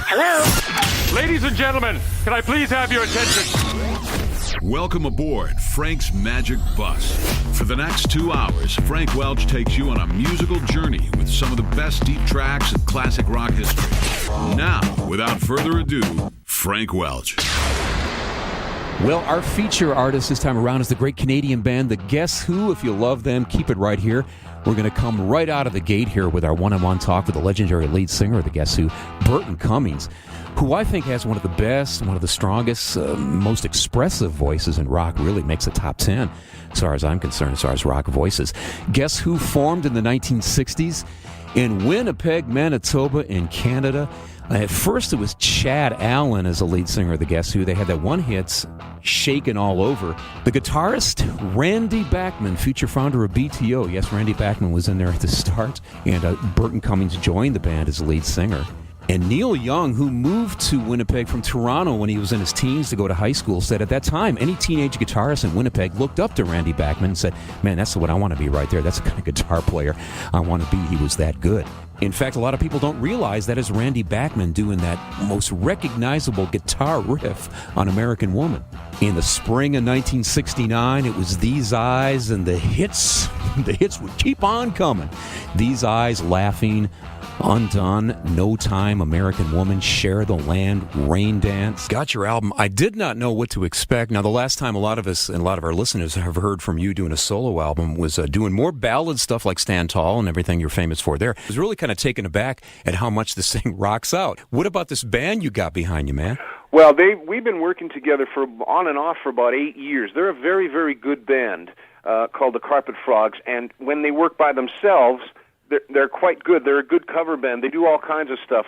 Hello? Ladies and gentlemen, can I please have your attention? Welcome aboard Frank's Magic Bus. For the next 2 hours, Frank Welch takes you on a musical journey with some of the best deep tracks in classic rock history. Now, without further ado, Frank Welch. Well, our feature artist this time around is the great Canadian band, The Guess Who. If you love them, keep it right here. We're going to come right out of the gate here with our one-on-one talk with the legendary lead singer of The Guess Who, Burton Cummings, who I think has one of the best, one of the strongest, most expressive voices in rock, really makes the top 10, as far as I'm concerned, as far as rock voices. Guess Who formed in the 1960s in Winnipeg, Manitoba in Canada. At first it was Chad Allen as the lead singer of The Guess Who. They had that one hit, Shakin' All Over. The guitarist, Randy Bachman, future founder of BTO. Yes, Randy Bachman was in there at the start. And Burton Cummings joined the band as the lead singer. And Neil Young, who moved to Winnipeg from Toronto when he was in his teens to go to high school, said at that time, any teenage guitarist in Winnipeg looked up to Randy Bachman and said, man, that's what I want to be right there. That's the kind of guitar player I want to be. He was that good. In fact, a lot of people don't realize that is Randy Bachman doing that most recognizable guitar riff on American Woman. In the spring of 1969, it was These Eyes, and the hits would keep on coming. These Eyes, Laughing, Undone, No Time, American Woman, Share the Land, Rain Dance. Got your album. I did not know what to expect. Now, the last time a lot of us and a lot of our listeners have heard from you doing a solo album was doing more ballad stuff like Stand Tall and everything you're famous for there. I was really kind of taken aback at how much this thing rocks out. What about this band you got behind you, man? Well, we've been working together for on and off for about 8 years. They're a very, very good band called the Carpet Frogs, and when they work by themselves, they're quite good. They're a good cover band. They do all kinds of stuff.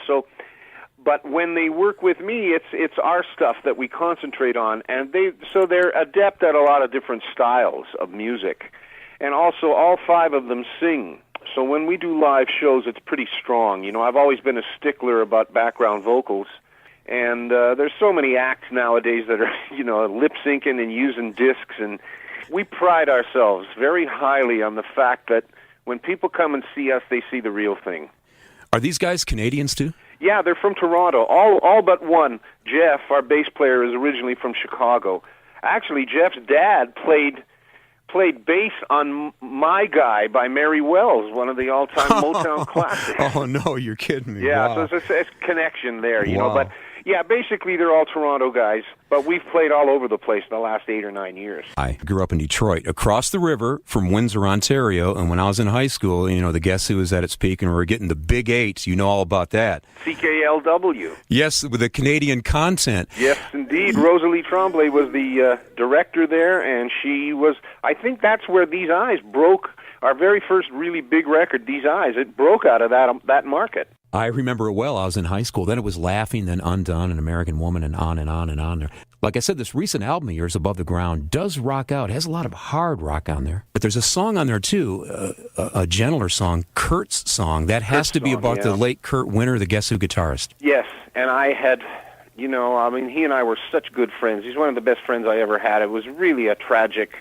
But when they work with me, it's our stuff that we concentrate on, and they're adept at a lot of different styles of music, and also all 5 of them sing. So when we do live shows, it's pretty strong. You know, I've always been a stickler about background vocals, and there's so many acts nowadays that are, you know, lip syncing and using discs, and we pride ourselves very highly on the fact that when people come and see us, they see the real thing. Are these guys Canadians too? Yeah, they're from Toronto. All but one. Jeff, our bass player, is originally from Chicago. Actually, Jeff's dad played bass on My Guy by Mary Wells, one of the all-time Motown classics. Oh, no, you're kidding me. Yeah, wow. so it's a connection there, you know. But, yeah, basically they're all Toronto guys, but we've played all over the place in the last 8 or 9 years. I grew up in Detroit, across the river from Windsor, Ontario, and when I was in high school, you know, the Guess Who was at its peak, and we were getting the Big 8. You know all about that. CKLW. Yes, with the Canadian content. Yes, indeed. Rosalie Tremblay was the director there, and she was, I think that's where These Eyes broke, our very first really big record, These Eyes. It broke out of that market. I remember it well. I was in high school. Then it was Laughing, then Undone, An American Woman, and on and on and on there. Like I said, this recent album of yours, Above the Ground, does rock out. It has a lot of hard rock on there. But there's a song on there, too, a gentler song, Kurt's song. That has to be about the late Kurt Winter, the Guess Who guitarist. Yes, and I had, you know, I mean, he and I were such good friends. He's one of the best friends I ever had. It was really a tragic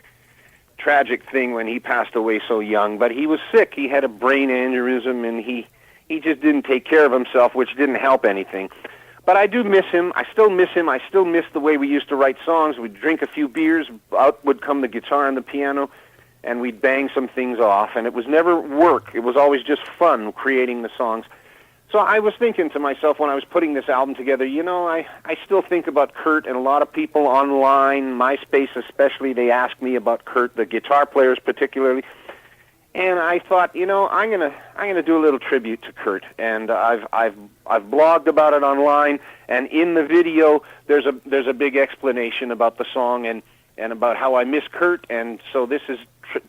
thing when he passed away so young. But he was sick. He had a brain aneurysm, and he just didn't take care of himself, which didn't help anything. But I do miss him. I still miss him. I still miss the way we used to write songs. We'd drink a few beers, out would come the guitar and the piano, and we'd bang some things off. And it was never work. It was always just fun creating the songs. So I was thinking to myself when I was putting this album together, you know, I still think about Kurt, and a lot of people online, MySpace especially, they ask me about Kurt, the guitar players particularly. And I thought, you know, I'm gonna do a little tribute to Kurt, and I've blogged about it online. And in the video, there's a big explanation about the song and about how I miss Kurt. And so this is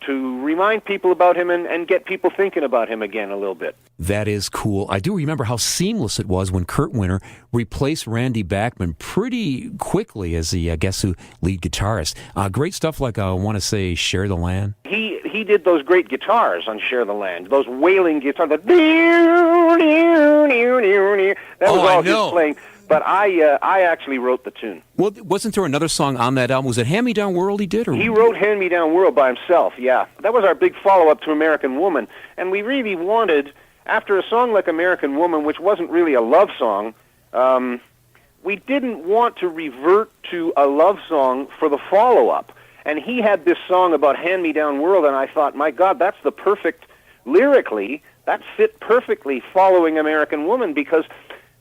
to remind people about him and get people thinking about him again a little bit. That is cool. I do remember how seamless it was when Kurt Winter replaced Randy Bachman pretty quickly as the Guess Who lead guitarist. Great stuff like I want to say Share the Land. He did those great guitars on Share the Land, those wailing guitars. That was all his playing. But I actually wrote the tune. Well, wasn't there another song on that album? Was it Hand Me Down World he did? Or? He wrote Hand Me Down World by himself, yeah. That was our big follow-up to American Woman. And we really wanted, after a song like American Woman, which wasn't really a love song, we didn't want to revert to a love song for the follow-up. And he had this song about Hand-Me-Down World, and I thought, my God, that's the perfect, lyrically, that fit perfectly following American Woman, because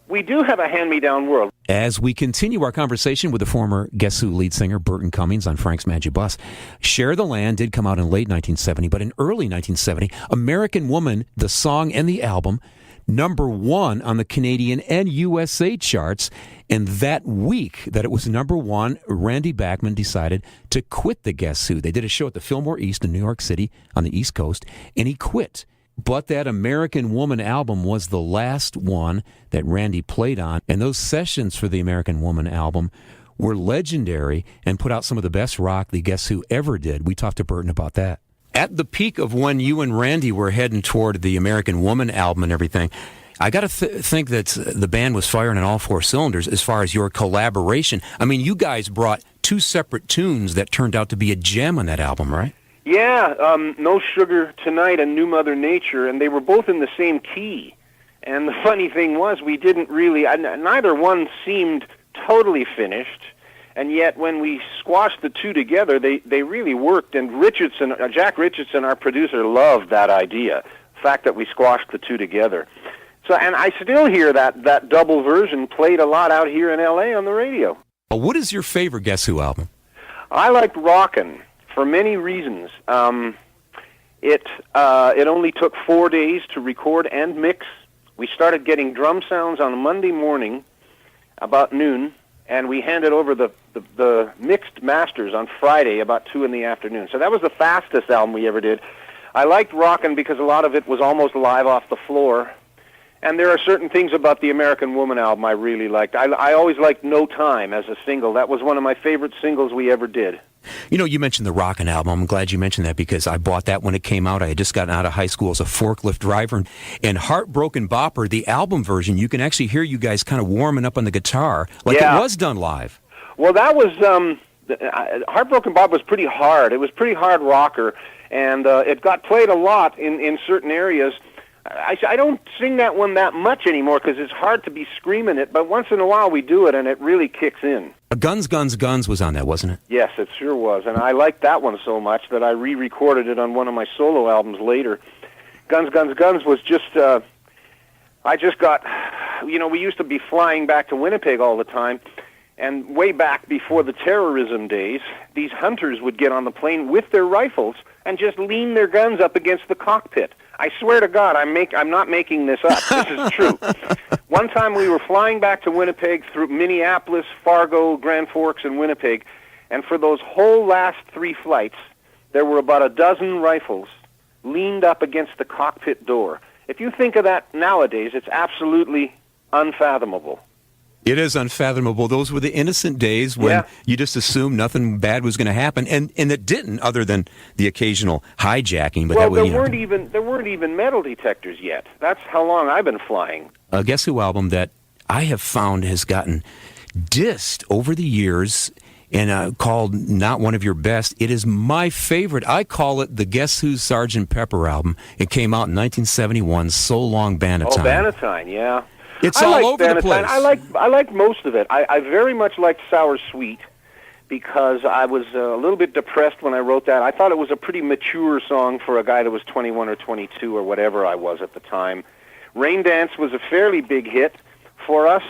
we do have a hand-me-down world. As we continue our conversation with the former Guess Who lead singer Burton Cummings on Frank's Magic Bus, Share the Land did come out in late 1970, but in early 1970, American Woman, the song and the album, #1 on the Canadian and USA charts. And that week that it was #1, Randy Bachman decided to quit the Guess Who. They did a show at the Fillmore East in New York City on the East Coast, and he quit. But that American Woman album was the last one that Randy played on, and those sessions for the American Woman album were legendary and put out some of the best rock the Guess Who ever did. We talked to Burton about that. At the peak of when you and Randy were heading toward the American Woman album and everything, I got to think that the band was firing on all four cylinders as far as your collaboration. I mean, you guys brought two separate tunes that turned out to be a gem on that album, right? Yeah, No Sugar Tonight and New Mother Nature, and they were both in the same key. And the funny thing was, we didn't really, neither one seemed totally finished, and yet when we squashed the two together, they really worked, and Jack Richardson, our producer, loved that idea, the fact that we squashed the two together. So, and I still hear that double version played a lot out here in L.A. on the radio. What is your favorite Guess Who album? I liked Rockin'. For many reasons. It only took 4 days to record and mix. We started getting drum sounds on a Monday morning about noon, and we handed over the mixed masters on Friday about 2 in the afternoon. So that was the fastest album we ever did. I liked Rockin' because a lot of it was almost live off the floor. And there are certain things about the American Woman album I really liked. I always liked No Time as a single. That was one of my favorite singles we ever did. You know, you mentioned the Rockin' album. I'm glad you mentioned that because I bought that when it came out. I had just gotten out of high school as a forklift driver. And Heartbroken Bopper, the album version, you can actually hear you guys kind of warming up on the guitar like it was done live. Well, that was, Heartbroken Bopper was pretty hard. It was pretty hard rocker, and it got played a lot in certain areas. I don't sing that one that much anymore because it's hard to be screaming it, but once in a while we do it, and it really kicks in. Guns, Guns, Guns was on that, wasn't it? Yes, it sure was, and I liked that one so much that I re-recorded it on one of my solo albums later. Guns, Guns, Guns was just, I just got, we used to be flying back to Winnipeg all the time, and way back before the terrorism days, these hunters would get on the plane with their rifles and just lean their guns up against the cockpit. I swear to God, I'm not making this up. This is true. One time we were flying back to Winnipeg through Minneapolis, Fargo, Grand Forks, and Winnipeg, and for those whole last 3 flights, there were about a dozen rifles leaned up against the cockpit door. If you think of that nowadays, it's absolutely unfathomable. It is unfathomable. Those were the innocent days when you just assumed nothing bad was going to happen, and it didn't, other than the occasional hijacking. But well, there weren't even metal detectors yet. That's how long I've been flying. A Guess Who album that I have found has gotten dissed over the years and called not one of your best. It is my favorite. I call it the Guess Who Sgt. Pepper album. It came out in 1971. So Long, Bannatyne. Oh, Bannatyne, yeah. It's all over the place. I like most of it. I very much liked Sour Sweet because I was a little bit depressed when I wrote that. I thought it was a pretty mature song for a guy that was 21 or 22 or whatever I was at the time. Rain Dance was a fairly big hit for us,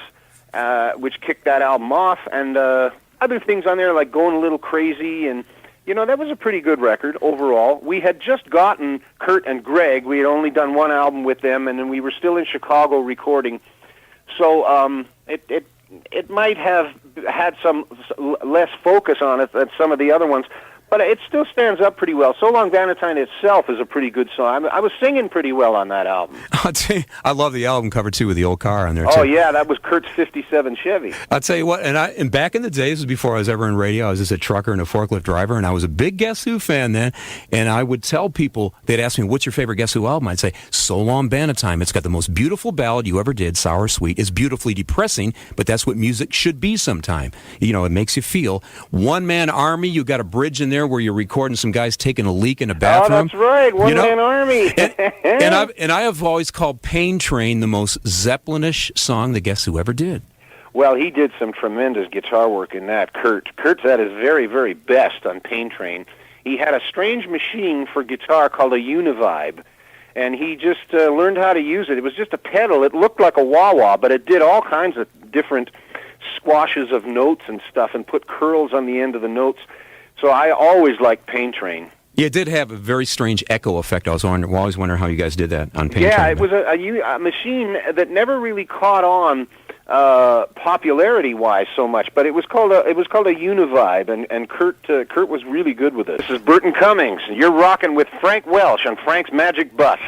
which kicked that album off, and other things on there like Going a Little Crazy, and that was a pretty good record overall. We had just gotten Kurt and Greg. We had only done one album with them, and then we were still in Chicago recording. So it might have had some less focus on it than some of the other ones, but it still stands up pretty well. So Long, Bannatyne itself is a pretty good song. I was singing pretty well on that album. I'll tell you, I love the album cover, too, with the old car on there, too. Oh, yeah, that was Kurt's 57 Chevy. I'll tell you what, and back in the days, before I was ever in radio, I was just a trucker and a forklift driver, and I was a big Guess Who fan then, and I would tell people, they'd ask me, what's your favorite Guess Who album? I'd say, So Long, Bannatyne. It's got the most beautiful ballad you ever did, Sour Sweet. It's beautifully depressing, but that's what music should be sometime. It makes you feel. One-man army, you got a bridge in there where you're recording some guys taking a leak in a bathroom. Oh, that's right, One-Man Army. and I have always called Pain Train the most Zeppelinish song the Guess Who ever did. Well, he did some tremendous guitar work in that, Kurt. Kurt's at his very, very best on Pain Train. He had a strange machine for guitar called a Univibe, and he just learned how to use it. It was just a pedal. It looked like a wah-wah, but it did all kinds of different squashes of notes and stuff and put curls on the end of the notes. So I always liked Pain Train. Yeah, it did have a very strange echo effect. I was always wondering how you guys did that on Pain Train. Yeah, it was a machine that never really caught on popularity-wise so much, but it was called a Univibe, and Kurt was really good with it. This is Burton Cummings. You're rocking with Frank Welch on Frank's Magic Bus.